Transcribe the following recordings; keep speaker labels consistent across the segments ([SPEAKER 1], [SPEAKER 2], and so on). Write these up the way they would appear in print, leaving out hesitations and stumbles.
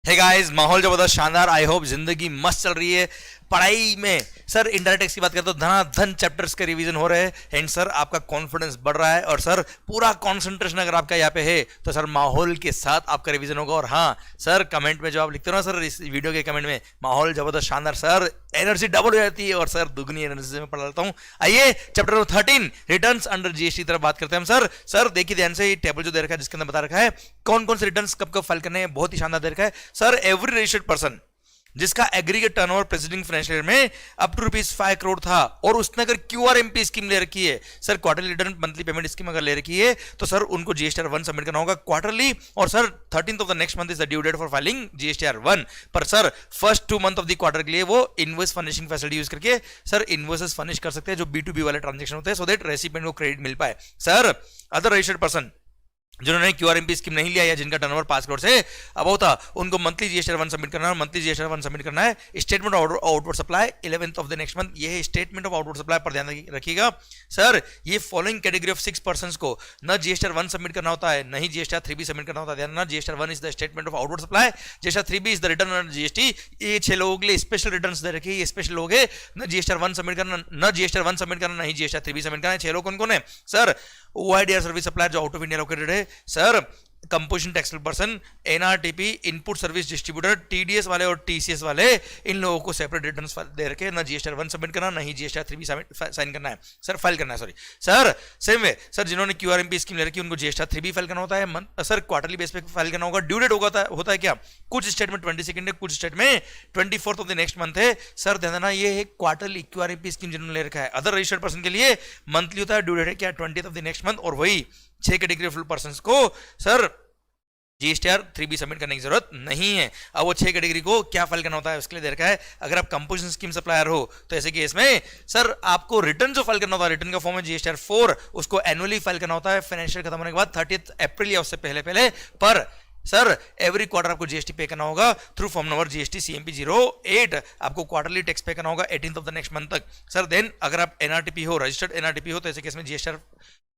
[SPEAKER 1] Hey guys, माहौल जबरदस्त शानदार। आई होप जिंदगी मस्त चल रही है। पढ़ाई में सर इंडायरेक्ट टैक्स की बात करते तो धनाधन चैप्टर्स के रिवीजन हो रहे हैं एंड सर आपका कॉन्फिडेंस बढ़ रहा है और सर पूरा कंसंट्रेशन अगर आपका यहाँ पे है तो सर माहौल के साथ आपका रिवीजन होगा। और हाँ सर, कमेंट में जो आप लिखते हो ना सर, इस वीडियो के कमेंट में माहौल जबरदस्त शानदार, सर एनर्जी डबल हो जाती है और सर दुगनी एनर्जी से मैं पढ़ा लेता हूँ। आइए chapter number 13 returns under GST तरफ बात करते हैं हम। सर देखिए ध्यान से, ये टेबल जो दे रखा है जिसके अंदर बता रखा है कौन कौन से रिटर्न्स कब कब फाइल करने हैं, बहुत ही शानदार दे रखा है। सर एवरी रजिस्टर्ड पर्सन जिसका aggregate turnover presiding financial year में अप टू ₹5 करोड़ था और उसने अगर क्यूआरएमपी स्कीम ले रखी है, sir quarterly return monthly payment scheme अगर ले रखी है तो सर उनको जीएसटीआर 1 सबमिट करना होगा क्वार्टरली। और sir 13th of the next month is the due date for filing GSTR 1। पर sir first 2 month of the quarter के लिए वो इनवॉइस फर्निशिंग फैसिलिटी यूज करके सर इनवॉइसेस फर्निश कर सकते हैं जो B2B वाले ट्रांजेक्शन होते हैं, सो दैट रेसिपिएंट को क्रेडिट मिल पाए। सर अदर रजिस्टर्ड पर्सन जिन्होंने क्यूआरएमपी स्कीम नहीं लिया या जिनका टर्नओवर 5 करोड़ से अबव था, उनको मंथली जीएसटीआर 1 सबमिट करना है। मंथली जीएसटीआर 1 सबमिट करना है। Statement of outward supply 11th of the next month, ये है स्टेटमेंट ऑफ आउटवर्ड सप्लाई पर ध्यान रखिएगा। सर ये फॉलोइंग कैटेगरी ऑफ 6 पर्संस को न जीएसटीआर 1 सबमिट करना होता है, नहीं जीएसटीआर 3 भी सबमिट करना होता है। ध्यान, GSTR 1 is the statement of outward supply, GSTR 3 भी is the return on GST. ये 6 लोगों के लिए स्पेशल रिटर्न्स दे रखे, ये स्पेशल लोग है, न जीएसटीआर 1 सबमिट करना, न जीएसटीआर 1 सबमिट करना, नहीं जीएसटीआर 3 भी सबमिट करना है। 6 लोग कौन कौन है? सर ओआईडीआर सर्विस सप्लायर जो आउट ऑफ इंडिया लोकेटेड है, sir composition taxable person, NRTP input service distributor, TDS वाले और टीसीएस वाले, इन लोगों को सेपरेट रिटर्न्स दे रखे, ना जीएसटीआर 1 सबमिट करना, नहीं जीएसटीआर 3 भी साइन करना है, सर फाइल करना है। Sorry sir, same way sir जिन्होंने क्यूआरएमपी स्कीम ले रखी उनको जीएसटीआर 3 भी फाइल करना होता है। सर क्वार्टरली बेस पे फाइल करना होगा। ड्यू डेट होता है क्या? कुछ स्टेट में 22 है, कुछ स्टेट में 24th of the next month है। सर ध्यान देना, ये है क्वार्टरली क्यूआरएमपी स्कीम जिन्होंने ले रखा है। अदर रजिस्टर्ड पर्सन के लिए मंथली होता है। ड्यू डेट है क्या? 20th of the next month. और वही 6 कैटेगरी ऑफ पर्सन को सर जीएसटीआर 3 भी सबमिट करने की जरूरत नहीं है। अब वो 6 कैटेगरी को क्या फाइल करना होता है उसके लिए दे रखा है। अगर आप कंपोजिशन स्कीम सप्लायर हो तो ऐसे केस में सर आपको रिटर्न जो फाइल करना होता है, रिटर्न का फॉर्म है जीएसटीआर 4, उसको एनुअली फाइल करना होता है फाइनेंशियल खत्म होने के बाद 30th अप्रैल या उससे पहले। पर सर एवरी क्वार्टर आपको जीएसटी पे करना होगा through form number GST CMP 08। आपको क्वार्टरली टैक्स पे करना होगा 18th of the next month तक। सर देन अगर आप एनआरटीपी हो, रजिस्टर्ड एनआरटीपी हो, तो ऐसे केस में जीएसटीआर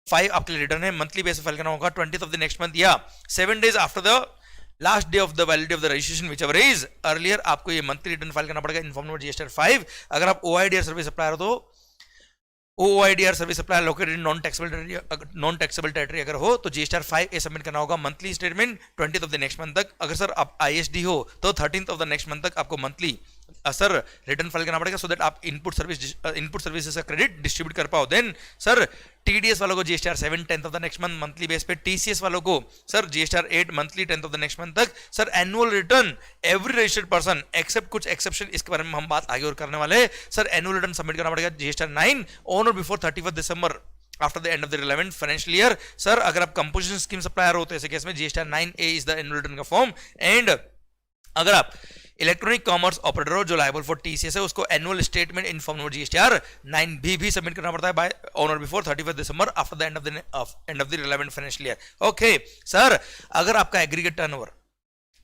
[SPEAKER 1] 5 आपके लिए रिटर्न है, मंथली बेस फाइल करना होगा 20th of the next month या 7 days after the last day of the validity of the registration which ever is earlier. आपको ये मंथली रिटर्न फाइल करना पड़ेगा इन फॉर्म नंबर जीएसटीआर 5। अगर आप ओआईडीआर सर्विस सप्लायर हो तो OIDR service supplier located in non taxable territory अगर हो तो जीएसटीआर 5A सबमिट करना होगा। Monthly statement 20th of the next month तक। अगर सर आप आईएसडी हो तो 13th of the next month तक आपको मंथली सर रिटर्न फाइल करना पड़ेगा, सो दैट आप इनपुट सर्विसेज का क्रेडिट डिस्ट्रीब्यूट कर पाओ। देन सर टीडीएस वालों को GSTR 7 10th of the next month monthly base पे, टीसीएस वालों को sir GSTR 8 monthly 10th of the next month तक। Sir annual return every registered person except कुछ एक्सेप्शन, इसके बारे में हम बात आगे और करने वाले हैं। सर एनुअल रिटर्न सबमिट करना पड़ेगा जीएसटीआर 9 ऑन और before 31st December after the end of the relevant financial year. Sir अगर आप कंपोजिशन स्कीम सप्लायर हो तो ऐसे केस में GSTR 9A is the annual return का फॉर्म। एंड अगर आप इलेक्ट्रॉनिक कॉमर्स ऑपरेटर हो जो लायबल फॉर टीसीएस है, उसको annual statement in form number GSTR 9B भी सबमिट करना पड़ता है बाय ऑन और before 31st December after the end of the relevant financial year. Okay sir, अगर आपका aggregate turnover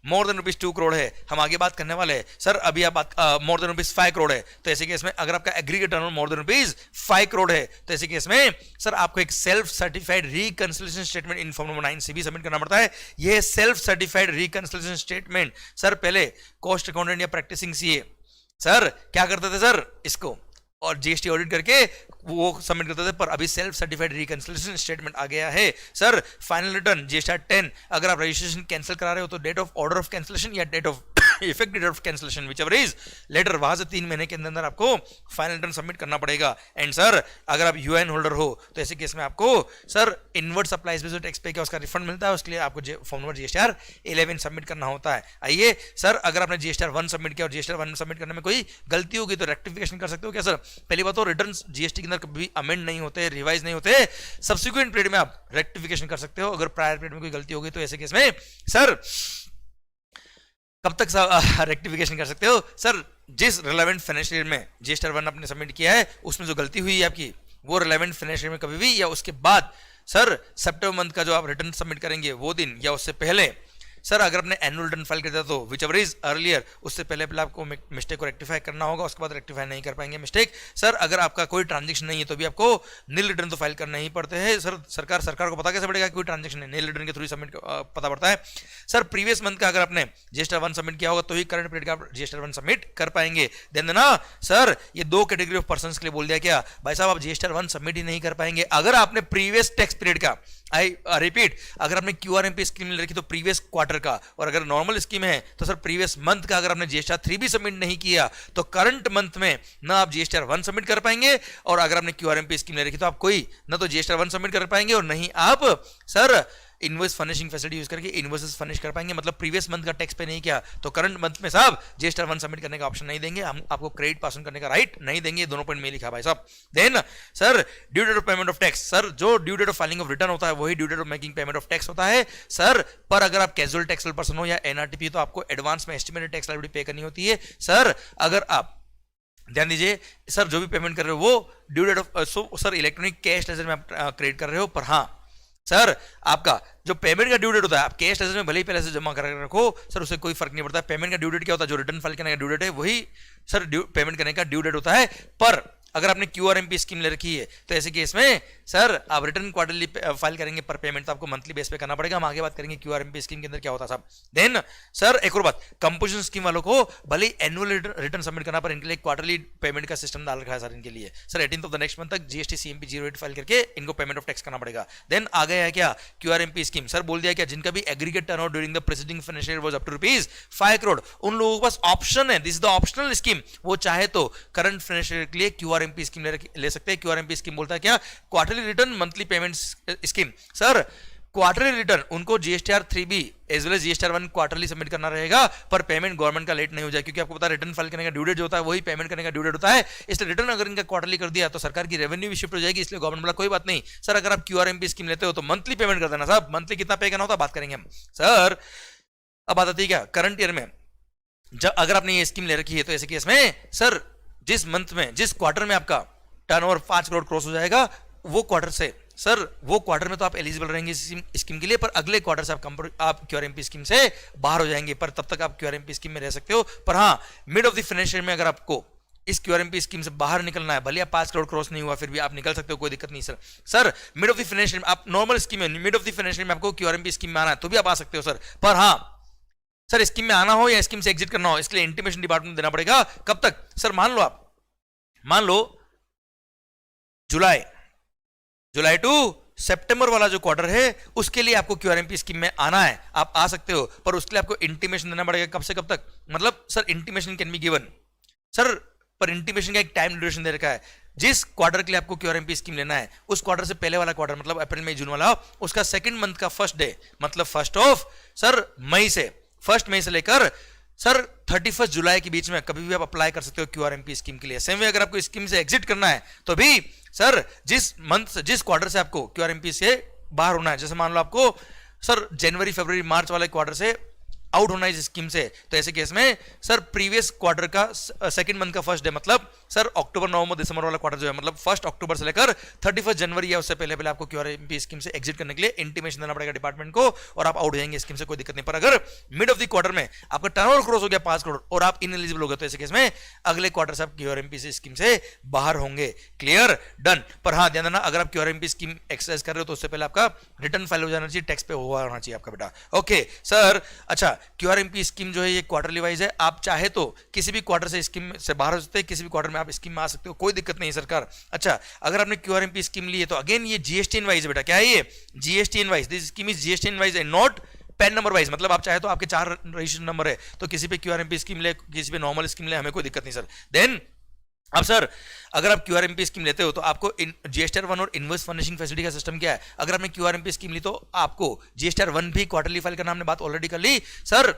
[SPEAKER 1] more than ₹2 crore है, हम आगे बात करने वाले हैं। सर अभी आप बात मोर देन ₹5 करोड़ है तो ऐसे केस में अगर आपका aggregate turnover more than ₹5 crore है तो ऐसे केस में सर आपको एक self certified reconciliation statement in form number 9C भी सबमिट करना पड़ता है। यह self certified reconciliation statement sir पहले कॉस्ट अकाउंटेंट या प्रैक्टिसिंग सीए सर क्या करते थे सर, इसको और जीएसटी ऑडिट करके वो सबमिट करते थे, पर अभी सेल्फ सर्टिफाइड रिकंसिलिएशन स्टेटमेंट आ गया है। सर फाइनल रिटर्न जीएसटीआर 10 अगर आप रजिस्ट्रेशन कैंसिल करा रहे हो तो date of order of cancellation या date of effective date of cancellation whichever is later, वहां से 3 महीने के अंदर आपको फाइनल रिटर्न सबमिट करना पड़ेगा। एंड सर अगर आप यूएन होल्डर हो तो ऐसे केस में आपको सर इनवर्ड सप्लाईज पे जो टैक्स पे किया उसका रिफंड मिलता है, उसके लिए आपको फॉर्म नंबर जीएसटीआर 11 सबमिट करना होता है। आइए सर, अगर आपने जीएसटीआर 1 सबमिट किया और जीएसटीआर 1 सबमिट करने में कोई गलती होगी तो रेक्टिफिकेशन कर सकते हो क्या सर? पहली बात तो रिटर्न जीएसटी के अंदर कभी अमेंड नहीं होते, रिवाइज नहीं होते, सब्सिक्वेंट पीरियड में आप रेक्टिफिकेशन कर सकते हो। अगर प्रायर पीरियड में कोई गलती होगी तो ऐसे केस में सर कब तक रेक्टिफिकेशन कर सकते हो? सर जिस रिलेवेंट फाइनेंशियल ईयर में जीएसटीआर 1 आपने सबमिट किया है उसमें जो गलती हुई है आपकी, वो रिलेवेंट फाइनेंशियल में कभी भी या उसके बाद सर सितंबर मंथ का जो आप रिटर्न सबमिट करेंगे वो दिन या उससे पहले सर अगर आपने एनुअल रिटर्न फाइल कर दिया तो विच एवर इज अर्लियर, उससे पहले पहले आपको मिस्टेक को रेक्टिफाई करना होगा, उसके बाद रेक्टिफाई नहीं कर पाएंगे मिस्टेक। सर अगर आपका कोई ट्रांजेक्शन नहीं है तो भी आपको नील रिटर्न तो फाइल करना ही पड़ते हैं। सर सरकार को पता कैसे पड़ेगा कोई ट्रांजेक्शन है, नील रिटर्न के थ्रू सबमिट पता पड़ता है। सर प्रीवियस मंथ का अगर आपने जीएसटी 1 सबमिट किया होगा तो ही करंट पीरियड का जीएसटी 1 सबमिट कर पाएंगे। देन ना सर ये दो कैटेगरी ऑफ पर्संस के लिए बोल दिया क्या भाई साहब, आप जीएसटी 1 सबमिट ही नहीं कर पाएंगे अगर आपने प्रीवियस टैक्स पीरियड का, आई रिपीट, अगर आपने क्यूआरएमपी स्कीम ले रखी तो प्रीवियस क्वार्टर का, और अगर नॉर्मल स्कीम है तो सर प्रीवियस मंथ का अगर आपने जीएसटी 3 भी सबमिट नहीं किया तो करंट मंथ में ना आप जीएसटी 1 सबमिट कर पाएंगे, और अगर आपने क्यूआरएमपी स्कीम ले रखी तो आप कोई ना तो जीएसटी 1 सबमिट कर पाएंगे और नहीं आप sir invoice furnishing facility use करके इनवॉइसेस फर्निश कर पाएंगे। मतलब प्रीवियस मंथ का टैक्स पे नहीं किया तो करंट मंथ में साहब जीएसटी 1 सबमिट करने का ऑप्शन नहीं देंगे, हम आपको क्रेडिट पास ऑन करने का राइट नहीं देंगे। दोनों पॉइंट में लिखा भाई साहब। Then sir due date of payment of tax, sir जो due date of filing of return होता है वही due date of making payment of tax होता है सर। पर अगर आप कैजुअल टैक्सेबल पर्सन हो या एनआरटीपी तो आपको एडवांस में एस्टिमेटेड टैक्स लायबिलिटी पे करनी होती है। सर अगर आप ध्यान दीजिए सर जो भी पेमेंट कर रहे हो वो due date of sir electronic cash ledger में आप क्रेडिट कर रहे हो, पर हाँ सर आपका जो पेमेंट का ड्यू डेट होता है आप कैश लेजर में भले ही पहले से जमा कर रखो सर, उससे कोई फर्क नहीं पड़ता। पेमेंट का ड्यू डेट क्या होता है, जो रिटर्न फाइल करने का ड्यू डेट है वही सर पेमेंट करने का ड्यू डेट होता है। पर अगर आपने क्यूआरएमपी स्कीम ले रखी है तो ऐसे केस में सर आप रिटर्न क्वार्टरली फाइल करेंगे, पर पेमेंट तो आपको मंथली बेस पे करना पड़ेगा। हम आगे बात करेंगे क्यूआरएमपी स्कीम के अंदर क्या होता है साहब। देन सर एक और बात, कंपोजिशन स्कीम वालों को भले एनुअल रिटर्न सबमिट करना पर इनके लिए क्वार्टरली पेमेंट का सिस्टम डाल रखा है सर इनके लिए। Sir 18th of the next month तक जीएसटी सीएमपी 08 फाइल करके इनको पेमेंट ऑफ टैक्स करना पड़ेगा। देन आ गया है क्या क्यूआरएमपी स्कीम, सर बोल दिया क्या जिनका भी aggregate turnover during the preceding financial year was up to ₹5 crore, उन लोगों के पास ऑप्शन है, this is the optional scheme, वो चाहे तो करंट फाइनेंशियल ईयर के लिए क्यूआरएमपी स्कीम ले सकते हैं। क्यूआरएमपी स्कीम बोलता है क्या, quarterly return monthly payment scheme. Sir quarterly return उनको GSTR 3B as well as GSTR 1 quarterly submit करना रहेगा, पर पेमेंट गवर्नमेंट का लेट नहीं हो जाए, क्योंकि आपको पता है रिटर्न फाइल करने का ड्यू डेट जो होता है वही पेमेंट करने का ड्यू डेट होता है। इसलिए रिटर्न अगर इनका क्वार्टरली कर दिया तो सरकार की रेवेन्यू भी शिफ्ट हो जाएगी, इसलिए गवर्नमेंट बोला कोई बात नहीं सर, अगर आप क्यूआरएमपी स्कीम लेते हो तो मंथली पेमेंट कर देना साहब। मंथली कितना पे करना होता है बात करेंगे हम। सर अब बात आती है क्या करंट ईयर में, जब अगर आपने ये स्कीम ले रखी है तो ऐसे केस में सर जिस मंथ में जिस क्वार्टर में आपका टर्नओवर 5 करोड़ क्रॉस हो जाएगा वो क्वार्टर से सर वो क्वार्टर में तो आप एलिजिबल रहेंगे स्कीम के लिए, पर अगले क्वार्टर से आप क्यूआरएमपी स्कीम से बाहर हो जाएंगे, पर तब तक आप क्यूआरएमपी स्कीम में रह सकते हो। पर हाँ मिड ऑफ द फाइनेंशियल में अगर आपको इस क्यूआरएमपी स्कीम से बाहर निकलना है, भले 5 करोड़ क्रॉस नहीं हुआ फिर भी आप निकल सकते हो, कोई दिक्कत नहीं sir. Sir mid of the financial में आप नॉर्मल स्कीम में मिड ऑफ द फाइनेंशियल में आपको क्यूआरएमपी स्कीम में आना है तो भी आप आ सकते हो सर। पर हाँ सर स्कीम में आना हो या स्कीम से एग्जिट करना हो इसके लिए इंटीमेशन डिपार्टमेंट देना पड़ेगा। कब तक सर, मान लो जुलाई टू सितंबर वाला जो क्वार्टर है उसके लिए आपको क्यूआरएमपी स्कीम में आना है, आप आ सकते हो, पर उसके लिए आपको इंटीमेशन देना पड़ेगा। कब से कब तक, मतलब sir intimation can be given sir, पर इंटीमेशन का एक टाइम ड्यूरेशन दे रखा है। जिस क्वार्टर के लिए आपको क्यूआरएमपी स्कीम लेना है उस क्वार्टर से पहले वाला क्वार्टर मतलब अप्रैल मई जून वाला, उसका सेकंड मंथ का फर्स्ट डे मतलब 1 मई से लेकर सर 31 जुलाई के बीच में कभी भी आप अप्लाई कर सकते हो क्यूआरएमपी स्कीम के लिए। सेम वे अगर आपको स्कीम से एग्जिट करना है तो भी सर जिस क्वार्टर से आपको क्यूआरएमपी से बाहर होना है, जैसे मान लो आपको सर जनवरी फरवरी मार्च वाले क्वार्टर से आउट होना है इस स्कीम से, तो ऐसे केस में सर प्रीवियस क्वार्टर का सेकंड मंथ का फर्स्ट डे मतलब सर अक्टूबर नवंबर दिसंबर वाला क्वार्टर जो है मतलब 1 अक्टूबर से लेकर 31 जनवरी या उससे पहले पहले आपको क्यूआरएमपी स्कीम से एग्जिट करने के लिए इंटीमेशन देना पड़ेगा डिपार्टमेंट को, और आप आउट हो जाएंगे स्कीम से, कोई दिक्कत नहीं। पर अगर मिड ऑफ द क्वार्टर में आपका टर्नओवर क्रॉस हो गया 5 करोड़ और आप इनएलिजिबल हो गए तो ऐसे केस में अगले क्वार्टर से आप क्यूआरएमपी स्कीम से बाहर होंगे। Clear, done. पर हाँ ध्यान देना अगर आप क्यूआरएमपी स्कीम एक्सरसाइज कर रहे हो तो उससे पहले आपका रिटर्न फाइल हो जाना चाहिए, टैक्स पे हुआ होना चाहिए आपका बेटा। ओके सर, अच्छा क्यूआरएमपी स्कीम जो है ये क्वार्टरली वाइज है, आप चाहे तो किसी भी क्वार्टर से स्कीम से बाहर हो सकते हैं, किसी भी क्वार्टर में आप स्कीम में आ सकते हो, कोई दिक्कत नहीं सरकार। अच्छा अगर आपने क्यूआरएमपी स्कीम ली है तो अगेन ये जीएसटी इनवाइज है बेटा, क्या है ये GST invoice, this scheme is GST invoice and not pan number wise. मतलब आप चाहे तो आपके 4 रजिस्ट्रेशन नंबर है तो किसी पे क्यूआरएमपी स्कीम ले किसी पे नॉर्मल स्कीम ले, हमें कोई दिक्कत नहीं सर। देन अब सर अगर आप क्यूआरएमपी स्कीम लेते हो तो आपको जीएसटीआर 1 और इनवॉइस फर्निशिंग फैसिलिटी का सिस्टम क्या है, अगर आपने क्यूआरएमपी स्कीम ली तो आपको जीएसटीआर 1 भी क्वार्टरली फाइल करना, हमने बात ऑलरेडी कर ली sir.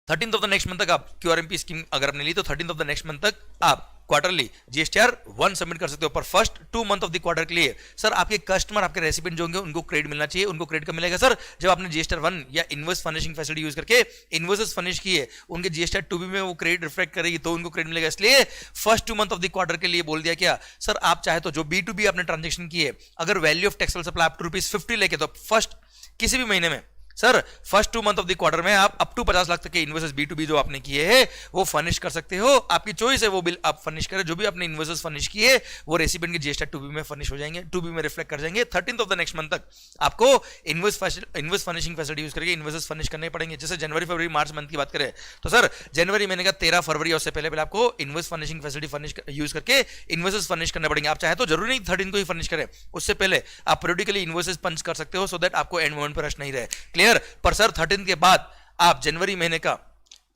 [SPEAKER 1] 13th of the next month तक आप क्यूआरएमपी स्कीम अगर आपने ली तो 13th of the next month तक आप क्वार्टरली जीएसटीआर 1 सबमिट कर सकते हो, पर first 2 month of the quarter के लिए सर आपके कस्टमर आपके रेसिपिएंट जो होंगे उनको क्रेडिट मिलना चाहिए। उनको क्रेडिट कब मिलेगा सर, जब आपने जीएसटीआर 1 या इनवॉइस फर्निशिंग फैसिलिटी यूज करके इनवॉइसेस फर्निश किए, उनके जीएसटीआर 2B में वो क्रेडिट रिफ्लेक्ट करेगी तो उनको क्रेडिट मिलेगा। इसलिए first 2 month of the quarter के लिए बोल दिया क्या सर, आप चाहे तो जो B2B आपने ट्रांजेक्शन किए अगर value of taxable supply up to ₹50 लेके तो फर्स्ट किसी भी महीने में sir first 2 month of the quarter में आप अप टू 50 लाख तक के इन्वेस्टर्स B2B जो आपने किए हैं वो फर्निश कर सकते हो, आपकी चॉइस है, वो बिल आप फर्निश करें। जो भी आपने इन्वेस्टर्स फर्निश किए वो रेसिपिएंट के जीएसटी 2B में फर्निश हो जाएंगे, 2B में रिफ्लेक्ट कर जाएंगे। 13th of the next month तक आपको इन्वेस्ट फर्निशिंग फैसिलिटी यूज करके इन्वेस्टर्स फर्निश करने पड़ेंगे। जैसे जनवरी फरवरी मार्च मंथ की बात करें तो सर जनवरी महीने का 13 फरवरी और उससे पहले पहले आपको invest furnishing facility furnish use करके इन्वेस्टर्स फर्निश करने पड़ेंगे। आप चाहे तो जरूरी नहीं 13 को ही फर्निश करें, उससे पहले आप पीरियडिकली इन्वेस्टर्स पंच कर सकते हो सो दैट आपको एंड मोमेंट पर रश नहीं रहे। क्लियर? पर सर 13 के बाद आप जनवरी महीने का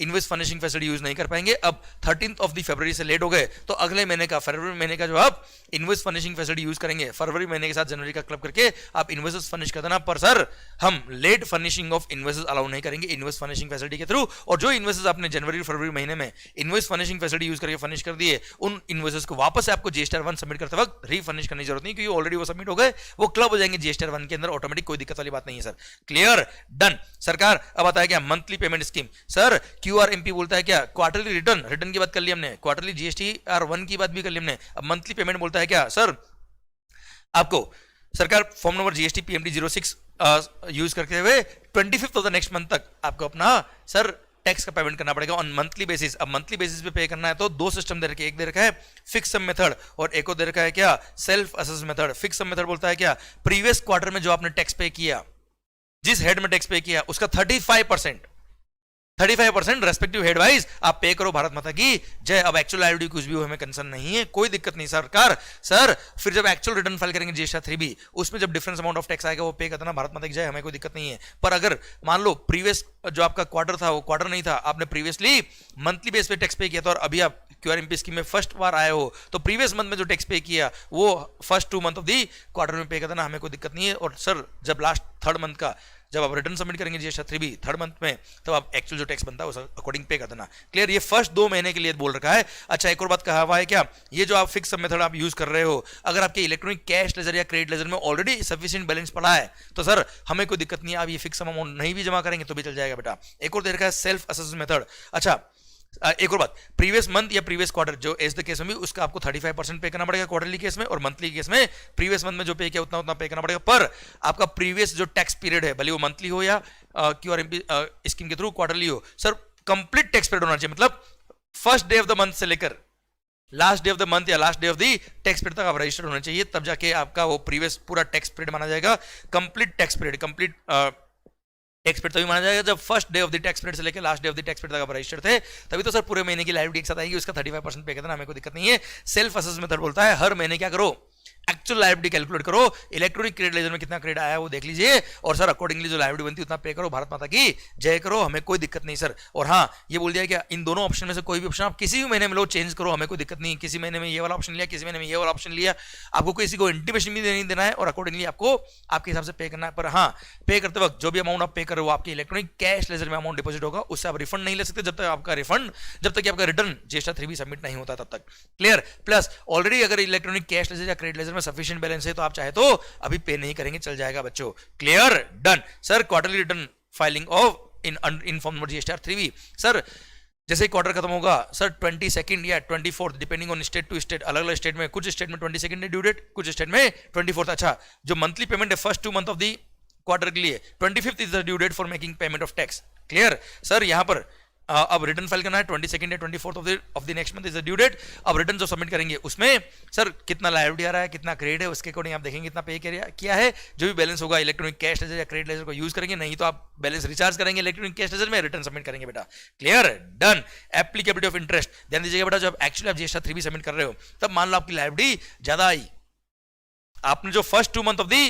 [SPEAKER 1] इन्वेस्ट फर्निशिंग फैसिलिटी यूज नहीं कर पाएंगे। अब 13th ऑफ द फरवरी से लेट हो गए तो अगले महीने का फरवरी महीने का जो आप इन्वेस्ट फर्निशिंग फैसिलिटी यूज करेंगे, फरवरी महीने के साथ जनवरी का क्लब करके आप इन्वेस्टर्स फर्निश कर देना। पर सर हम late furnishing of investors allow नहीं करेंगे इन्वेस्ट फर्निशिंग फैसिलिटी के थ्रू। और जो इन्वेस्टर्स आपने जनवरी फरवरी महीने में इन्वेस्ट फर्निशिंग फैसिलिटी यूज करके फर्निश कर दिए, उन इन्वेस्टर्स को वापस से आपको जीएसटी 1 सबमिट करते वक्त रीफर्निश करने की जरूरत नहीं, क्योंकि ऑलरेडी वो सबमिट हो गए, वो क्लब हो जाएंगे जीएसटी 1 के अंदर ऑटोमेटिक, कोई दिक्कत वाली बात नहीं है सर। क्लियर? डन। सरकार अब आता है क्या monthly payment scheme. Sir QRMP बोलता है क्या क्वार्टरली रिटर्न की बात कर ली हमने, क्वार्टरली GSTR1 की बात भी कर ली हमने। अब मंथली पेमेंट बोलता है क्या सर, आपको सरकार form number GST PMT 06 use करते हुए 25th of the next month तक आपको अपना सर टैक्स का पेमेंट करना पड़ेगा ऑन मंथली बेसिस। अब मंथली बेसिस पे पे करना है तो दो सिस्टम दे रखे, एक दे रखा है फिक्स सम मेथड और एक और दे रखा है क्या self assess method. Fix sum method बोलता है क्या प्रीवियस क्वार्टर में जो आपने टैक्स पे किया, जिस हेड में टैक्स पे किया उसका 35% रेस्पेक्टिव हेड वाइज आप पे करो, भारत माता की जय। अब एक्चुअल लायबिलिटी कुछ भी हो हमें कंसर्न नहीं है, कोई दिक्कत नहीं सरकार। सर फिर जब एक्चुअल रिटर्न फाइल करेंगे जीएसटी 3B, उसमें जब डिफरेंस अमाउंट ऑफ टैक्स आएगा वो पे करना, भारत माता की जय, हमें कोई दिक्कत नहीं है। पर अगर मान लो प्रीवियस जो आपका क्वार्टर था वो क्वार्टर नहीं था, आपने प्रीवियसली मंथली बेस पे टैक्स पे किया था और अभी आप QRMP स्कीम में फर्स्ट बार आए हो तो प्रीवियस मंथ में जो टैक्स पे किया वो first 2 month of the quarter में पे करना, हमें कोई दिक्कत नहीं है। और सर जब लास्ट 3rd मंथ का जब आप रिटर्न सबमिट करेंगे जीएसटी 3B 3rd मंथ में, तब आप एक्चुअल जो टैक्स बनता है उस अकॉर्डिंग पे कर देना। क्लियर? ये फर्स्ट 2 महीने के लिए बोल रखा है। अच्छा एक और बात कहा हुआ है क्या, ये जो आप फिक्स मेथड आप यूज कर रहे हो, अगर आपके इलेक्ट्रॉनिक कैश लेजर या क्रेडिट लेजर में ऑलरेडी सफिशिएंट बैलेंस पड़ा है तो सर हमें कोई दिक्कत नहीं है, आप ये फिक्स अमाउंट नहीं भी जमा करेंगे तो भी चल जाएगा बेटा। एक और दे रखा है सेल्फ असेस मेथड। अच्छा एक और बात, प्रीवियस मंथ या प्रीवियस क्वार्टर जो एज द केस में भी उसका आपको 35% पे करना पड़ेगा क्वार्टरली केस में, और मंथली केस में प्रीवियस मंथ में जो पे किया उतना पे करना पड़ेगा। पर आपका प्रीवियस जो टैक्स पीरियड है, भले वो मंथली हो या QRMP स्कीम के थ्रू क्वार्टरली हो, सर कंप्लीट टैक्स पीरियड होना चाहिए। मतलब first day of the month से लेकर last day of the month या last day of the tax period तक आप रजिस्टर्ड होने चाहिए, तब जाके आपका वो प्रीवियस पूरा टैक्स पीरियड माना जाएगा। Complete tax period, complete tax period तभी माना जाएगा जब first day of the tax period से लेकर last day of the tax period तक आप रजिस्टर्ड थे, तभी तो सर पूरे महीने की लायबिलिटी एक साथ आएगी, उसका 35% पे करना, हमें कोई दिक्कत नहीं है। सेल्फ असेस मेथड बोलता है हर महीने क्या करो, एक्चुअल लायबिलिटी कैलकुलेट करो, इलेक्ट्रॉनिक क्रेडिट लेजर में कितना क्रेडिट आया वो देख लीजिए और सर अकॉर्डिंगली जो लायबिलिटी बनती है उतना पे करो, भारत माता की जय करो, हमें कोई दिक्कत नहीं सर। और हाँ ये बोल दिया क्या इन दोनों ऑप्शन में से कोई भी ऑप्शन आप किसी भी महीने में लो चेंज करो, हमें कोई दिक्कत नहीं। किसी महीने में ये वाला ऑप्शन लिया, किसी महीने में ये वाला ऑप्शन लिया, आपको किसी को इंटीमेशन भी नहीं देना है और अकॉर्डिंगली आपको आपके हिसाब से पे करना है। पर हाँ पे करते वक्त जो भी अमाउंट आप पे करो वो आपके इलेक्ट्रॉनिक कैश लेजर में अमाउंट डिपॉजिट होगा, उससे आप रिफंड नहीं ले सकते जब तक आपका रिटर्न जीएसटी 3B सबमिट नहीं होता तब तक। क्लियर? प्लस ऑलरेडी अगर इलेक्ट्रॉनिक कैश लेजर या क्रेडिट लेजर में सफिशिएंट बैलेंस है तो आप चाहे तो अभी पे नहीं करेंगे, चल जाएगा बच्चों। Clear? Done. Sir quarterly return filing of in form number GSTR 3B, sir जैसे क्वार्टर खत्म होगा सर 22nd या 24th depending on state to state, अलग अलग स्टेट में, कुछ स्टेट में 22nd है ड्यू डेट, कुछ स्टेट में 24th। अच्छा जो मंथली पेमेंट है first 2 month of the quarter के लिए 25th is the due date for making payment of tax. Clear? Sir यहां पर अब रिटर्न फाइल करना है 22nd या 24th of the next month is the due date. अब रिटर्न जो सबमिट करेंगे उसमें सर कितना लायबिलिटी आ रहा है, कितना क्रेडिट है, उसके अकॉर्डिंग आप देखेंगे कितना पे किया है। जो भी बैलेंस होगा इलेक्ट्रॉनिक कैश लेजर या क्रेडिट लेजर को यूज करेंगे, नहीं तो आप बैलेंस रिचार्ज करेंगे इलेक्ट्रॉनिक कैश लेजर में, रिटर्न सबमिट करेंगे बेटा। Clear? Done. Applicability of interest ध्यान दीजिएगा बेटा, जब एक्चुअली आप जीएसटी 3B सबमिट कर रहे हो तब मान लो आपकी लायबिलिटी ज्यादा आई, आपने जो first 2 month of the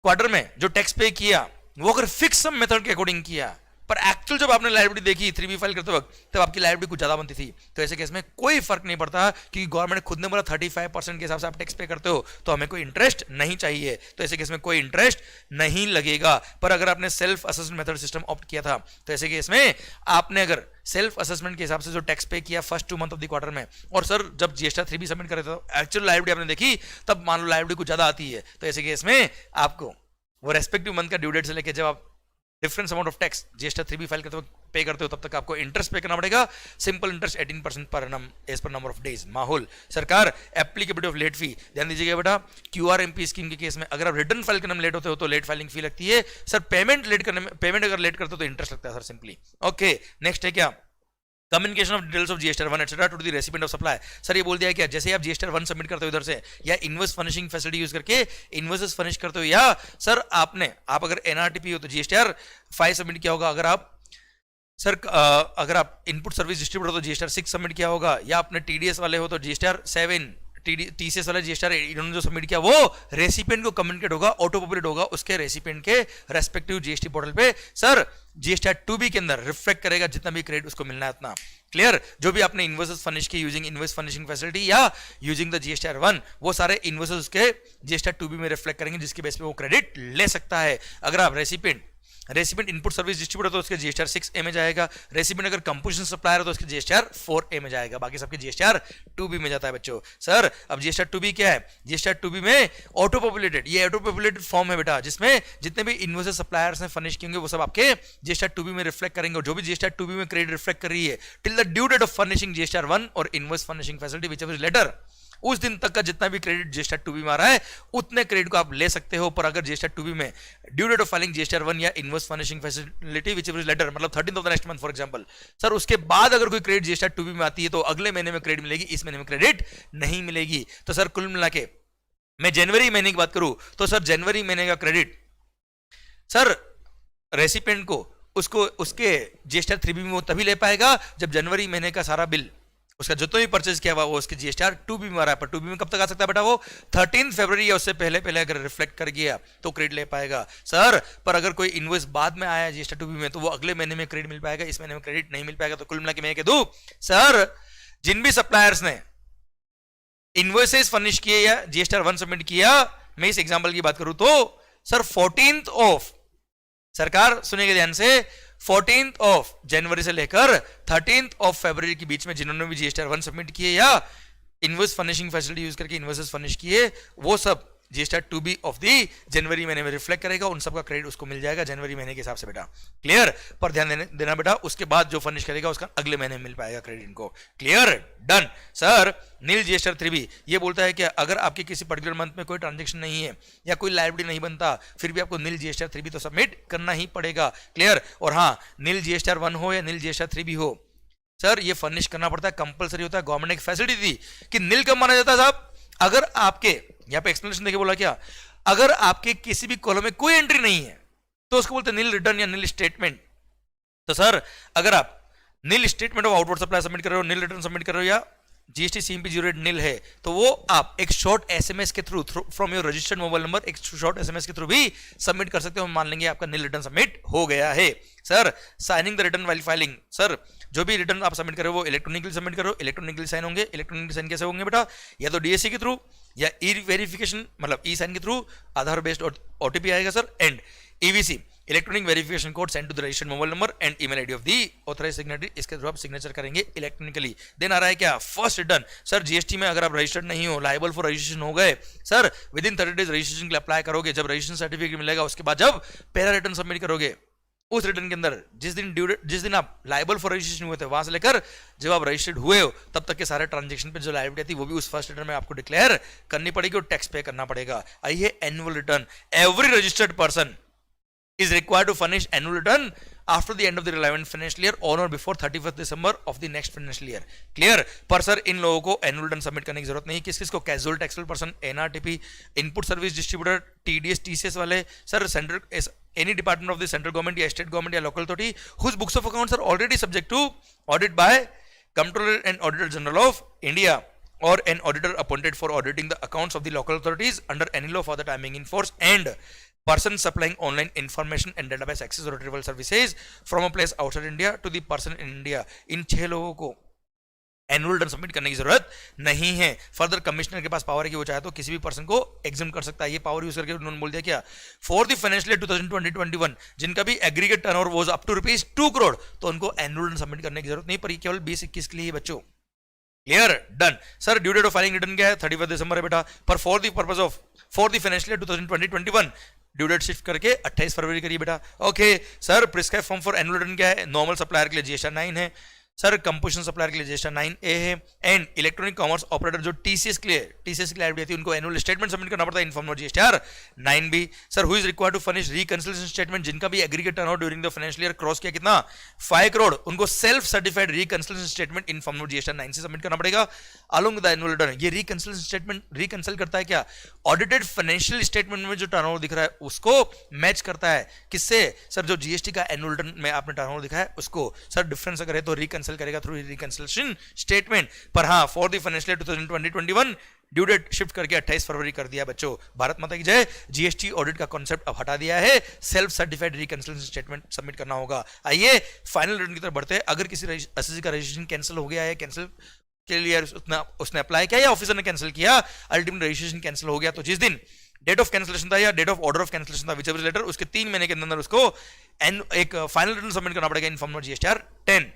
[SPEAKER 1] quarter में जो टैक्स पे किया वो अगर फिक्स सम मेथड के अकॉर्डिंग किया, पर एक्चुअल जब आपने लायबिलिटी देखी 3B फाइल करते वक्त तब आपकी लायबिलिटी कुछ ज्यादा बनती थी, तो ऐसे केस में कोई फर्क नहीं पड़ता क्योंकि गवर्नमेंट खुद ने बोला 35% के हिसाब से आप टैक्स पे करते हो तो हमें कोई इंटरेस्ट नहीं चाहिए, तो ऐसे केस में कोई इंटरेस्ट नहीं लगेगा। पर अगर आपने self assessment method system opt किया था तो ऐसे केस में आपने अगर सेल्फ असेसमेंट के हिसाब से जो टैक्स पे किया first 2 month of the quarter में, और सर जब जीएसटी 3B सबमिट करे तो एक्चुअल लायबिलिटी आपने देखी, तब मान लो लायबिलिटी कुछ ज्यादा आती है, तो ऐसे केस में आपको वो रेस्पेक्टिव मंथ का ड्यू डेट से लेकर जब आप difference amount of tax GST 3B file करते वक्त पे करते हो तब तक आपको इंटरेस्ट पे करना पड़ेगा, simple interest 18% per annum as per number of days. माहौल सरकार एप्लीकेबिलिटी ऑफ लेट फी, ध्यान दीजिएगा बेटा, QRMP स्कीम के केस में अगर आप रिटर्न फाइल करने में लेट होते हो तो लेट फाइलिंग फी लगती है सर। पेमेंट लेट करने में, पेमेंट अगर लेट करते हो तो इंटरेस्ट लगता है सर, सिंपली। ओके, नेक्स्ट है क्या, communication of details of GST 1 etcetera to the recipient of supply. Sir ये बोल दिया क्या, जैसे आप जीएसटी 1 सबमिट करते हो इधर से या इनवॉइस फर्निशिंग फैसिलिटी यूज करके इनवॉइसेस फर्निश करते हो, या सर आप अगर एनआरटीपी हो तो जीएसटीआर 5 सबमिट किया होगा, अगर आप सर अगर आप इनपुट सर्विस डिस्ट्रीब्यूटर हो तो जीएसटीआर 6 सबमिट किया होगा, या आपने टीडीएस वाले हो तो जीएसटीआर 7, टीसीएस वाला जीएसटीआर इन्होंने जो सबमिट किया वो रेसिपिएंट को कम्युनिकेट होगा, ऑटो पॉपुलेट होगा उसके रेसिपिएंट के रेस्पेक्टिव जीएसटी पोर्टल पे। सर जीएसटीआर 2B के अंदर रिफ्लेक्ट करेगा जितना भी क्रेडिट उसको मिलना है उतना। क्लियर, जो भी आपने इनवॉइसेस फर्निश की यूजिंग इनवॉइस फर्निशिंग फैसिलिटी या यूजिंग द जीएसटीआर 1, वो सारे इनवॉइसेस उसके जीएसटीआर 2B में रिफ्लेक्ट करेंगे, जिसके बेस पे वो क्रेडिट ले सकता है। अगर आप रेसिपिएंट इनपुट सर्विस डिस्ट्रीब्यूटर तो उसके जीएसटीआर 6A में जाएगा, रेसिपिएंट अगर कंपोजिशन सप्लायर है तो उसके जीएसटीआर 4A में जाएगा, बाकी सबके जीएसटीआर 2B में जाता है बच्चों। सर अब जीएसटीआर 2B क्या है, जीएसटीआर 2B में ऑटो पॉपुलेटेड, ये ऑटो पॉपुलेटेड फॉर्म है बेटा, जिसमें जितने भी इनवॉइसेस सप्लायर्स ने फर्निश किए वो सब आपके जीएसटीआर 2B में रिफ्लेक्ट करेंगे, और जो भी जीएसटीआर 2B में क्रेडिट रिफ्लेक्ट कर रही है till the due date of furnishing GSTR 1 और invoice furnishing facility whichever later, उस दिन तक का जितना भी क्रेडिट जीएसटीआर 2B में आ रहा है उतने क्रेडिट को आप ले सकते हो। पर अगर जीएसटीआर 2B में due date of filing GSTR 1 या invoice furnishing facility which is later, मतलब 13th of the next month for example, sir उसके बाद अगर कोई क्रेडिट जीएसटीआर 2B में आती है तो अगले महीने में क्रेडिट मिलेगी, इस महीने में क्रेडिट नहीं मिलेगी। तो सर कुल मिला के मैं जनवरी महीने की बात करूं तो सर जनवरी महीने का क्रेडिट सर रेसिपिएंट को उसको उसके जीएसटीआर 3B में वो तभी ले पाएगा जब जनवरी महीने का सारा बिल उसका जितना भी परचेज किया हुआ वो उसके जीएसटीआर 2B में आ रहा है। पर 2B में कब तक आ सकता है बेटा, वो 13 फरवरी या उससे पहले पहले अगर रिफ्लेक्ट कर गया तो क्रेडिट ले पाएगा सर। पर अगर कोई इनवॉइस बाद में आया जीएसटीआर 2B में तो वो अगले महीने में क्रेडिट मिल पाएगा, इस महीने में क्रेडिट नहीं मिल पाएगा। तो कुल मिला के मैं कह दूं सर, जिन भी सप्लायर्स ने इनवॉइसेस फर्निश किए या जीएसटीआर 1 सबमिट किया, मैं इस एग्जाम्पल की बात करूं तो सर 14th ऑफ, सरकार सुनेंगे ध्यान से, 14th ऑफ जनवरी से लेकर 13th ऑफ फरवरी के बीच में जिन्होंने भी जीएसटीआर 1 सबमिट किए या इनवॉइस फर्निशिंग फैसिलिटी यूज करके इनवॉइसेस फर्निश किए, वो सब जीएसटीआर 2B ऑफ दी जनवरी महीने में रिफ्लेक्ट करेगा, उन सबका क्रेडिट उसको मिल जाएगा जनवरी महीने के हिसाब से बेटा। क्लियर, पर ध्यान देना बेटा, उसके बाद जो फर्निश करेगा उसका अगले महीने में मिल पाएगा क्रेडिट इनको। Clear, done. सर नील जीएसटीआर 3B ये बोलता है कि अगर आपके किसी पर्टिकुलर मंथ में कोई ट्रांजेक्शन नहीं है या कोई लायबिलिटी नहीं बनता, फिर भी आपको नील जीएसटीआर 3B तो सबमिट करना ही पड़ेगा। क्लियर, और हाँ, नील जीएसटीआर 1 हो या नील जीएसटीआर 3B हो, सर ये फर्निश करना पड़ता है, कंपलसरी होता है। गवर्नमेंट ने एक फैसिलिटी दी कि नील कब माना जाता है साहब, अगर आपके यहां पे एक्सप्लेनेशन देके बोला क्या, अगर आपके किसी भी कॉलम में कोई एंट्री नहीं है तो उसको बोलते हैं नील रिटर्न या नील स्टेटमेंट। तो सर अगर आप nil statement of outward supply submit कर रहे हो, नील रिटर्न सबमिट कर रहे हो, या जीएसटी CMP 08 नील है, तो वो आप एक शॉर्ट एसएमएस के through from your registered mobile number एक शॉर्ट एसएमएस के थ्रू भी सबमिट कर सकते हो। हम मान लेंगे आपका नील रिटर्न सबमिट हो गया है। Sir signing the return while filing, sir जो भी रिटर्न आप सबमिट करो वो इलेक्ट्रॉनिकली सबमिट करो, इलेक्ट्रॉनिकली साइन होंगे। इलेक्ट्रॉनिकली साइन कैसे होंगे बेटा, या तो डीएससी के थ्रू या ई वेरिफिकेशन मतलब ई साइन के थ्रू, आधार बेस्ड ओटीपी आएगा sir, and EVC electronic verification code send to the registered mobile number and email ID of the authorised signatory, इसके थ्रू आप सिग्नेचर करेंगे इलेक्ट्रॉनिकली। देन आ रहा है क्या, फर्स्ट रिटर्न। सर जीएसटी में अगर आप रजिस्टर्ड नहीं हो, लायबल फॉर रजिस्ट्रेशन हो गए, sir with in 30 days registration के लिए अप्लाई करोगे, जब रजिस्ट्रेशन सर्टिफिकेट मिलेगा उसके बाद जब पहला रिटर्न सबमिट करोगे, उस रिटर्न के अंदर जिस दिन आप लायबल फॉर रजिस्ट्रेशन हुए थे वहां से लेकर जब आप रजिस्टर्ड हुए हो तब तक के सारे ट्रांजेक्शन पे जो लायबिलिटी थी वो भी उस फर्स्ट रिटर्न में आपको डिक्लेयर करनी पड़ेगी और टैक्स पे करना पड़ेगा। आइए annual return, every registered person is required to furnish annual return after the end of the relevant financial year on or before 31st December of the next financial year. Clear? पर sir इन लोगों को annual return submit करने की जरूरत नहीं। किस किस को, casual taxable person, NRTP, input service distributor, TDS TCS वाले, sir central any department of the central government या स्टेट गवर्नमेंट या local authority whose books of accounts are already subject to audit by controller and auditor general of India or an auditor appointed for auditing the accounts of the local authorities under any law for the time being in force, and person supplying online information and database access or retrieval services from a place outside India to the person in India. इन 6 लोगों को annual return submit करने की जरूरत नहीं है। Further commissioner के पास power है कि वो चाहे तो किसी भी पर्सन को एग्जाम कर सकता है। ये पावर यूज करके उन्होंने बोल दिया क्या, फॉर द फाइनेंशियल ईयर 2020-21 जिनका भी aggregate turnover was up to ₹2 crore तो उनको एनुअल रिटर्न सबमिट करने की जरूरत नहीं, पर ये केवल 20-21 के लिए बच्चों। Clear, done. Sir due date of filing return क्या है, 31 दिसंबर है बेटा। पर for the financial year 2020-21 due date shift करके 28 फरवरी करिए बेटा। Okay sir, prescribe form for annual return क्या है? नॉर्मल सप्लायर के लिए जीएसटी 9 है सर, कंपोजिशन सप्लायर के लिए जीएसटी 9A है, एंड इलेक्ट्रॉनिक कॉमर्स ऑपरेटर जो टीसीएस के लिए लाइबिलिटी है उनको एनुअल स्टेटमेंट सबमिट करना पड़ता है in form of GSTR 9B। Sir, who is required to furnish reconciliation statement, जिनका भी aggregate turnover during the financial year cross किया कितना 5 करोड़, उनको self certified reconciliation statement in form of GSTR 9 से submit करना पड़ेगा अलोंग द एनुअल रिटर्न। ये reconciliation statement reconcile करता है क्या? ऑडिटेड फाइनेंशियल स्टेटमेंट में जो टर्नओवर दिख रहा है उसको मैच करता है किससे? सर, जो जीएसटी का एनुअल रिटर्न में आपने टर्नओवर दिखा है उसको। सर, डिफरेंस अगर है तो रिकंसिल करेगा थ्रू रिकंसिलिएशन स्टेटमेंट। पर हाँ, for the financial year 2020-21 due date shift करके 28 फरवरी कर दिया बच्चों। भारत माता की जय। जीएसटी ऑडिट का कॉन्सेप्ट अब हटा दिया है, self certified reconciliation statement submit करना होगा। आइए फाइनल रिटर्न की तरफ बढ़ते हैं। अगर किसी एसएससी का रजिस्ट्रेशन कैंसिल हो गया है, कैंसिल के लिए उसने अप्लाई किया या ऑफिसर ने कैंसिल किया, अल्टीमेट रजिस्ट्रेशन कैंसिल हो गया, तो जिस दिन डेट ऑफ कैंसिलेशन था या date of order of cancellation था, विचएवर लेटर, उसके 3 महीने के अंदर उसको एक फाइनल रिटर्न सबमिट करना पड़ेगा इन form of GSTR 10।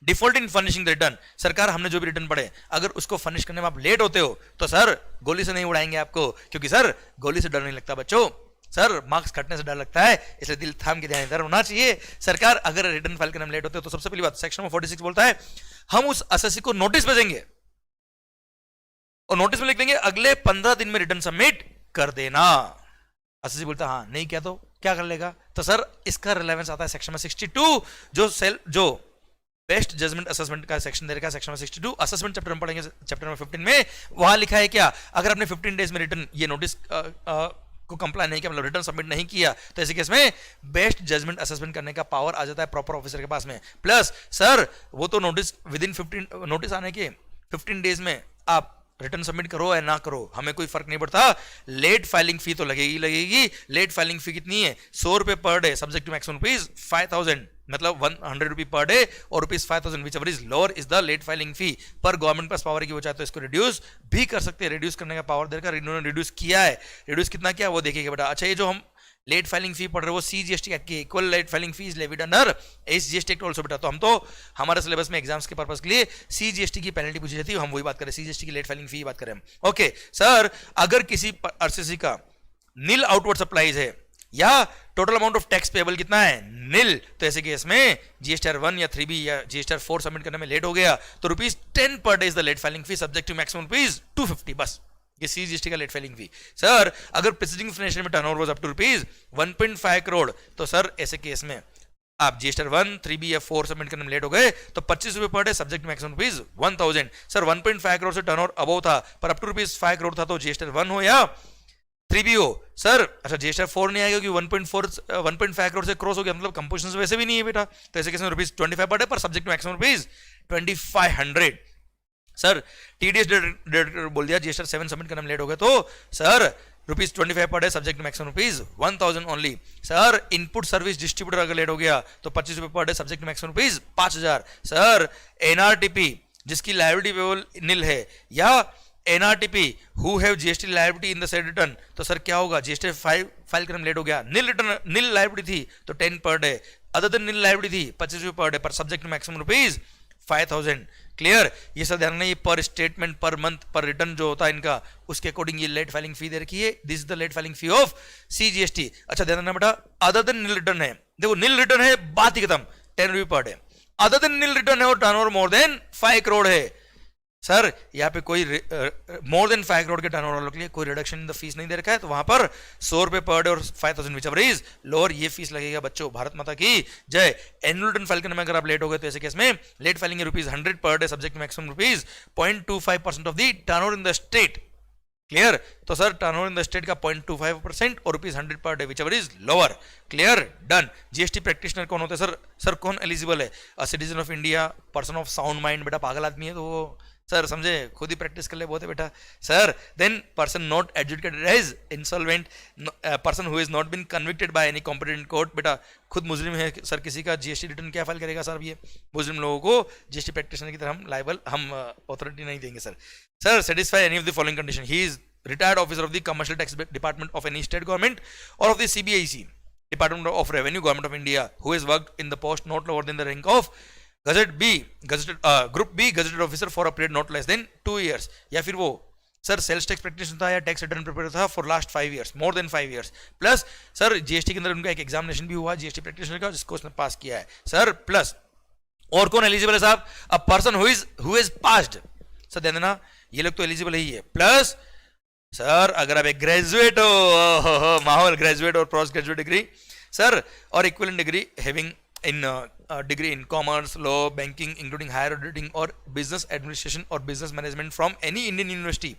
[SPEAKER 1] Default in furnishing the return, सरकार हमने जो भी रिटर्न पढ़े अगर उसको फर्निश करने में आप लेट होते हो तो सर गोली से नहीं उड़ाएंगे आपको, क्योंकि सर गोली से डर नहीं लगता बच्चों, सर मार्क्स कटने से डर लगता है, इसलिए दिल थाम के ध्यान इधर होना चाहिए। सरकार अगर रिटर्न फाइल करने में लेट होते हो तो सबसे पहली बात सेक्शन 46 बोलता है हम उस एसएससी को नोटिस भेजेंगे और नोटिस में लिख देंगे अगले 15 दिन में रिटर्न सबमिट कर देना। एसएससी बोलता है हाँ, नहीं किया तो क्या कर लेगा? तो सर इसका रिलेवेंस आता है सेक्शन में 62 जो बेस्ट जजमेंट असेसमेंट का सेक्शन दे रखा है। सेक्शन में 62 असेसमेंट चैप्टर में पढ़ेंगे, चैप्टर में 15 में वहां लिखा है क्या, अगर आपने 15 डेज में रिटर्न ये नोटिस को कंप्लाई नहीं किया, मतलब रिटर्न सबमिट नहीं किया, तो ऐसे केस में बेस्ट जजमेंट असेसमेंट करने का पावर आ जाता है प्रॉपर ऑफिसर के पास में। प्लस सर वो तो नोटिस विद इन 15 नोटिस आने के 15 डेज में आप रिटर्न सबमिट करो या ना करो, हमें कोई फर्क नहीं पड़ता। लेट फाइलिंग फी तो लगेगी। लेट फाइलिंग फी कितनी है? 100 रुपए per day subject to maximum rupees 5000, मतलब 100 रुपी पर डे और rupees 5000 whichever is lower is the late filing fee. पर गवर्नमेंट पास पावर की वो चाहे तो इसको रिड्यूस भी कर सकते हैं, रिड्यूस करने का पावर देकर इन्होंने रिड्यूस किया है। रिड्यूस कितना किया वो देखिएगा बेटा। अच्छा, ये जो हम लेट फाइलिंग फी पढ़ रहे हो वो सीजीएसटी एक्ट की equal let filing fee is levied under SGST act also बेटा। तो हम तो हमारे सिलेबस में एग्जाम्स के पर्पस के लिए सीजीएसटी की पेनल्टी पूछी जाती है, हम वही बात करें, सीजीएसटी की लेट फाइलिंग फी बात करें। ओके सर, अगर किसी आरसीसी का नील आउटवर्ड सप्लाईज है या total amount of tax payable कितना है नील, तो ऐसे केस में जीएसटीआर 1 या 3B या जीएसटीआर 4 सबमिट करने में लेट हो गया तो ₹10 per day is the late filing fee subject to maximum ₹250 बस। ये सीजीएसटी का लेट फाइलिंग फी। सर अगर प्रीसीडिंग फाइनेंशियल में turnover was up to ₹1.5 crore तो सर ऐसे केस में आप जीएसटीआर 1, 3B या 4 सबमिट करने में लेट हो गए तो ₹25 per day subject maximum ₹1000। Sir 1.5 crore से टर्नओवर अबव था पर अप टू ₹5 करोड़ था तो जीएसटीआर 1 हो या 3B हो। सर अच्छा जीएसटीआर 4 नहीं आएगा क्योंकि 1.5 करोड़ से क्रॉस हो गया, मतलब कंपोजिशन से वैसे भी नहीं है बेटा, तो ऐसे केस में ₹25 पर डे पर subject maximum ₹2500। Sir TDS director बोल दिया जीएसटीआर 7 सबमिट करने में लेट हो गया तो sir ₹25 per day subject maximum ₹1000 only. Sir input service distributor अगर लेट हो गया तो ₹25 per day subject maximum ₹5000। Sir NRTP जिसकी लायबिलिटी पेबल निल है या NRTP who have GST liability in the said return, तो सर क्या होगा, जीएसटी फाइल करने में लेट हो गया, निल रिटर्न निल लायबिलिटी थी तो 10 पर डे, अदर देन निल लायबिलिटी थी ₹25 पर डे पर सब्जेक्ट मैक्सिमम ₹5000। क्लियर? ये सब ध्यान नहीं, पर स्टेटमेंट पर मंथ पर रिटर्न जो होता है इनका उसके अकॉर्डिंग ये लेट फाइलिंग फी दे रखी है। This is the late filing fee of CGST. अच्छा ध्यान देना बेटा, अदर देन निल रिटर्न है, देखो निल रिटर्न है बात ही खत्म, ₹10 पर डे। अदर देन निल रिटर्न है और टर्नओवर मोर देन 5 करोड़ है, सर यहाँ पे कोई मोर देन 5 करोड़ के टर्नओवर वालों के लिए कोई रिडक्शन इन द फीस नहीं दे रखा है, तो वहां पर ₹100 पर डे और 5000 विच एवर इज लोअर ये फीस लगेगा बच्चों। भारत माता की जय। एनुअल रिटर्न फाइल करने में अगर आप लेट हो गए तो ऐसे केस में late filing ₹100 per day subject maximum ₹0.25% of the turnover in the state. Clear? तो sir turnover in the state का 0.25% और ₹100 per day whichever is lower. Clear? Done. GST practitioner कौन होते हैं सर? सर कौन eligible है? A citizen of India, person of sound mind, बेटा पागल आदमी है तो वो सर समझे खुद ही प्रैक्टिस कर ले बहुत है बेटा। Sir then person not educated as insolvent, person who is not been convicted by any competent court, बेटा खुद मुजरिम है सर किसी का जीएसटी रिटर्न क्या फाइल करेगा सर? ये मुजरिम लोगों को जीएसटी प्रैक्टिशनर की तरह हम लाइबल हम अथॉरिटी नहीं देंगे sir. Sir satisfy any of the following condition, he is retired officer of the commercial tax department of any state government or of the CBIC department of revenue government of India who has worked in the post not lower than the rank of gazette B gazetted group B gazetted officer for a period not less than 2 years, या फिर वो sir sales tax practitioner था या tax return preparer था for last 5 years, more than 5 years, plus sir GST के अंदर उनका एक एग्जामिनेशन भी हुआ जीएसटी प्रैक्टिशनर का जिसको उसने पास किया है सर, प्लस और कौन एलिजिबल है साहब, a person who is passed, sir ध्यान देना ये लोग तो एलिजिबल ही है, प्लस सर अगर आप एक ग्रेजुएट हो, माहौल ग्रेजुएट और पोस्ट ग्रेजुएट डिग्री सर और equivalent degree having in degree in commerce, law, banking, including higher auditing or business administration or business management from any Indian university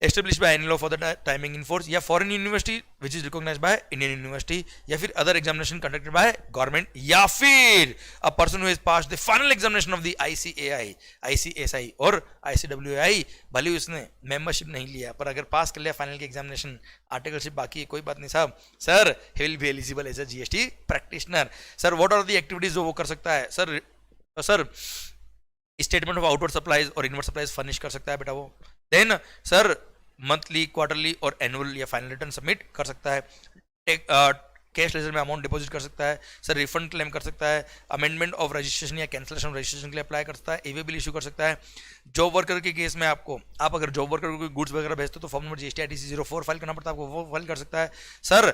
[SPEAKER 1] established by any law for the timing in force, या foreign university which is recognized by Indian university, या फिर other examination conducted by government, या फिर a person who has passed the final examination of the ICAI, ICSI और ICWI, भले उसने membership नहीं लिया पर अगर पास कर लिया फाइनल के एग्जामिनेशन, आर्टिकलशिप बाकी है, कोई बात नहीं साहब, sir he will be eligible as a GST practitioner. Sir what are the activities जो वो कर सकता है, sir statement of outward supplies और इनवर्ड सप्लाईज फर्निश कर सकता है बेटा वो, देन सर मंथली, क्वार्टरली और एनुअल या फाइनल रिटर्न सबमिट कर सकता है, कैश लेजर में अमाउंट डिपॉजिट कर सकता है, सर रिफंड क्लेम कर सकता है, अमेंडमेंट ऑफ रजिस्ट्रेशन या कैंसलेशन ऑफ रजिस्ट्रेशन के लिए अप्लाई कर सकता है, एवे बिल इशू कर सकता है, जॉब वर्कर के केस में आपको, आप अगर जॉब वर्कर को कोई गुड्स वगैरह भेजते हो तो फॉर्म नंबर GST-ITC 04 फाइल करना पड़ता है आपको, वो फाइल कर सकता है, सर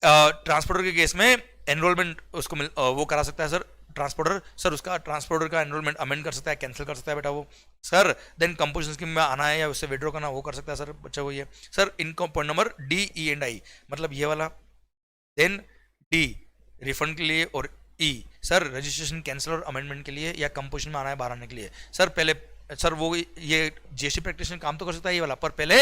[SPEAKER 1] ट्रांसपोर्टर के केस में एनरोलमेंट उसको वो करा सकता है सर, ट्रांसपोर्टर सर उसका ट्रांसपोर्टर का एनरोलमेंट अमेंड कर सकता है, कैंसिल कर सकता है बेटा वो, सर देन कंपोजिशन स्कीम में आना है या उससे विड्रॉ करना वो कर सकता है सर बच्चा वो ये, sir income point number D, E and I मतलब ये वाला, देन D रिफंड के लिए और E सर रजिस्ट्रेशन कैंसिल और अमेंडमेंट के लिए या कंपोजिशन में आना है बाहर आने के लिए, सर पहले सर वो ये जीएसटी प्रैक्टिशनर काम तो कर सकता है ये वाला, पर पहले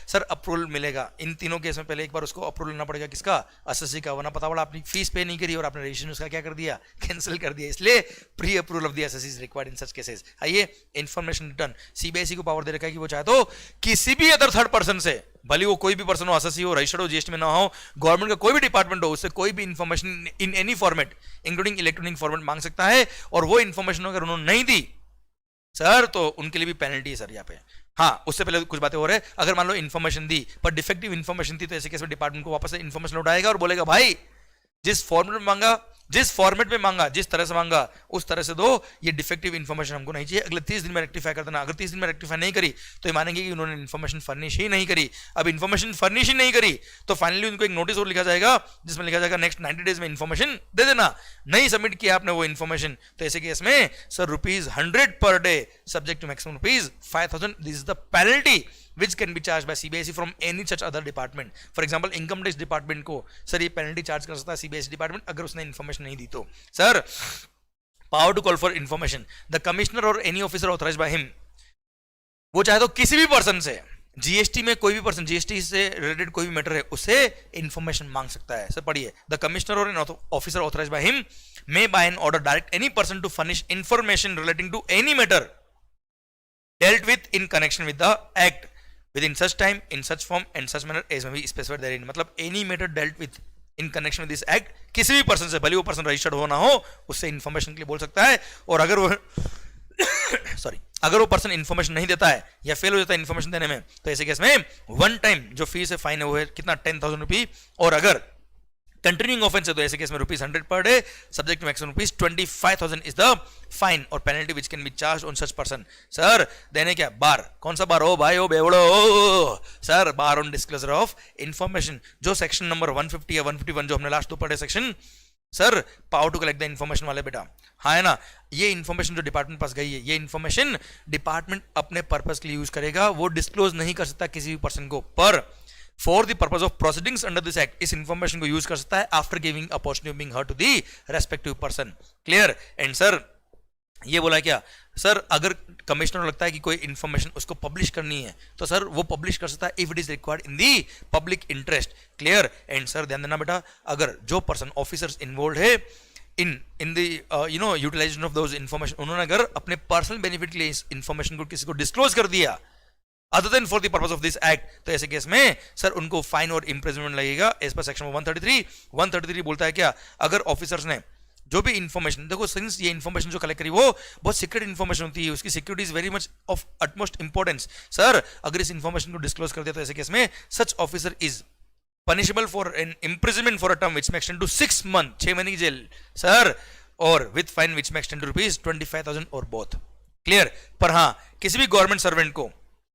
[SPEAKER 1] सर अप्रूवल मिलेगा इन तीनों केस में, पहले एक बार उसको अप्रूवल लेना पड़ेगा किसका, एसएससी का, वरना पता पड़ा आपने फीस पे नहीं करी और आपने रजिस्ट्रेशन उसका क्या कर दिया, कैंसिल कर दिया, इसलिए pre approval of the assessee is required in such cases. आइए इन्फॉर्मेशन रिटर्न, सीबीएसई को पावर दे रखा है कि वो चाहे तो किसी भी अदर थर्ड पर्सन से, भले वो कोई भी पर्सन हो, एसएससी हो, रजिस्टर्ड हो, जीएसटी में ना हो, गवर्नमेंट का कोई भी डिपार्टमेंट हो, उससे कोई भी information in any format including electronic format मांग सकता है, और वो इन्फॉर्मेशन अगर उन्होंने नहीं दी सर तो उनके लिए भी पेनल्टी है सर यहाँ पे. हाँ उससे पहले कुछ बातें हो रहे हैं, अगर मान लो इन्फॉर्मेशन दी पर डिफेक्टिव इन्फॉर्मेशन थी तो ऐसे केस में डिपार्टमेंट को वापस से इन्फॉर्मेशन लौटाएगा और बोलेगा भाई जिस फॉर्मेट में मांगा, जिस फॉर्मेट में मांगा, जिस तरह से मांगा उस तरह से दो, ये डिफेक्टिव इन्फॉर्मेशन हमको नहीं चाहिए, अगले 30 दिन में रेक्टिफाई कर देना. अगर 30 दिन में रेक्टिफाई नहीं करी तो ये मानेंगे कि उन्होंने इन्फॉर्मेशन फर्निश ही नहीं करी. अब इन्फॉर्मेशन फर्निश ही नहीं करी तो फाइनली उनको एक नोटिस और लिखा जाएगा जिसमें लिखा जाएगा नेक्स्ट 90 डेज में इन्फॉर्मेशन दे देना. नहीं सबमिट किया आपने वो इन्फॉर्मेशन तो ऐसे केस में sir ₹100 per day subject to maximum ₹5,000. This is the penalty which can be charged by CBSE from any such other department. For example, income tax department को सर ये पेनल्टी चार्ज कर सकता है CBSE department अगर उसने information नहीं दी तो. Sir power to call for information, the commissioner और any officer authorised by him, वो चाहे तो किसी भी पर्सन से, जीएसटी में कोई भी पर्सन, जीएसटी से रिलेटेड कोई भी मैटर है उससे इन्फॉर्मेशन मांग सकता है. सर पढ़िए, the commissioner or an officer authorised by him may by an order direct any person to furnish information relating to any matter dealt with in connection with the act within such time, in such form and such manner as may be specified therein. मतलब any matter dealt with in connection with this act, किसी भी person से, भले वो person registered हो ना हो, उससे इन्फॉर्मेशन के लिए बोल सकता है. और अगर वो सॉरी अगर वो पर्सन इन्फॉर्मेशन नहीं देता है या फेल हो जाता है इन्फॉर्मेशन देने में तो ऐसे केस में वन टाइम जो फीस है फाइन है वो है कितना 10,000 रुपये, और अगर कंटिन्यूइंग ऑफेंस है तो ऐसे केस में ₹100 per day subject to maximum ₹25,000 is the fine और penalty which can be charge on such person. Sir देने क्या बार, कौन सा बार, ओ भाई ओ बेवड़ो, sir bar on disclosure of information, जो सेक्शन नंबर 150 या 151 जो हमने लास्ट दो पढ़े section, sir power to collect the information वाले बेटा. हाँ है ना, ये इन्फॉर्मेशन जो डिपार्टमेंट पास गई है ये इन्फॉर्मेशन डिपार्टमेंट अपने पर्पस के लिए यूज करेगा, वो डिस्क्लोज नहीं कर सकता किसी भी पर्सन को, पर for the purpose of proceedings under this act इस इंफॉर्मेशन को यूज कर सकता है after giving opportunity of being heard to the respective person. Clear. And sir ये बोला क्या, सर अगर कमिश्नर लगता है कि कोई इन्फॉर्मेशन उसको पब्लिश करनी है तो सर वो पब्लिश कर सकता है if it is required in the public interest. Clear. And sir ध्यान देना बेटा, अगर जो पर्सन ऑफिसर्स इन्वॉल्व है in the utilisation of those information, उन्होंने अगर अपने पर्सनल बेनिफिट के लिए इस इन्फॉर्मेशन को किसी को डिस्क्लोज कर दिया other than for the purpose of this act, तो ऐसे केस में सर उनको फाइन और इम्प्रिजनमेंट लगेगा एज पर सेक्शन 133 बोलता है क्या, अगर ऑफिसर्स ने जो भी इन्फॉर्मेशन, देखो सिंस ये इन्फॉर्मेशन जो कलेक्ट करी वो बहुत सीक्रेट इन्फॉर्मेशन होती है, उसकी security is very much of utmost importance. Sir अगर इस इन्फॉर्मेशन को डिस्क्लोज कर दिया तो ऐसे केस में such officer is punishable for an imprisonment for a term which may extend to 6 months 6 महीने की जेल सर, और with fine which may extend to ₹25,000 और बोथ. क्लियर. पर हाँ किसी भी गवर्नमेंट सर्वेंट को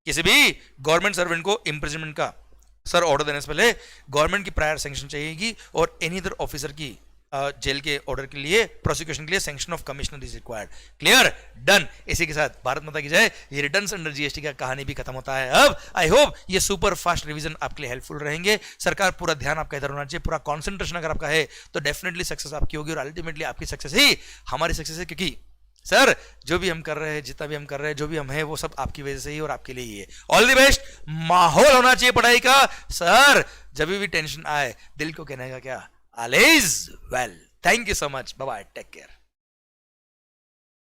[SPEAKER 1] किसी भी गवर्नमेंट सर्वेंट को इम्प्रिजनमेंट का सर ऑर्डर देने से पहले गवर्नमेंट की प्रायर सैंक्शन चाहिएगी, और एनी अदर ऑफिसर की जेल के ऑर्डर के लिए, प्रोसिक्यूशन के लिए sanction of commissioner is required. Clear, done. इसी के साथ भारत माता की जय। ये रिटर्न्स अंडर जीएसटी का कहानी भी खत्म होता है अब। आई होप ये सुपर फास्ट रिवीजन आपके लिए हेल्पफुल रहेंगे। सरकार पूरा ध्यान आपका इधर होना चाहिए, पूरा कॉन्सेंट्रेशन अगर आपका है तो डेफिनेटली सक्सेस आपकी होगी, और अल्टीमेटली आपकी सक्सेस ही हमारी सक्सेस है, क्योंकि सर जो भी हम कर रहे हैं, जितना भी हम कर रहे हैं, जो भी हम हैं, वो सब आपकी वजह से ही और आपके लिए ही है। All the best. माहौल होना चाहिए पढ़ाई का सर, जब भी टेंशन आए दिल को कहने का क्या, all is well. Thank you so much, bye bye, take care.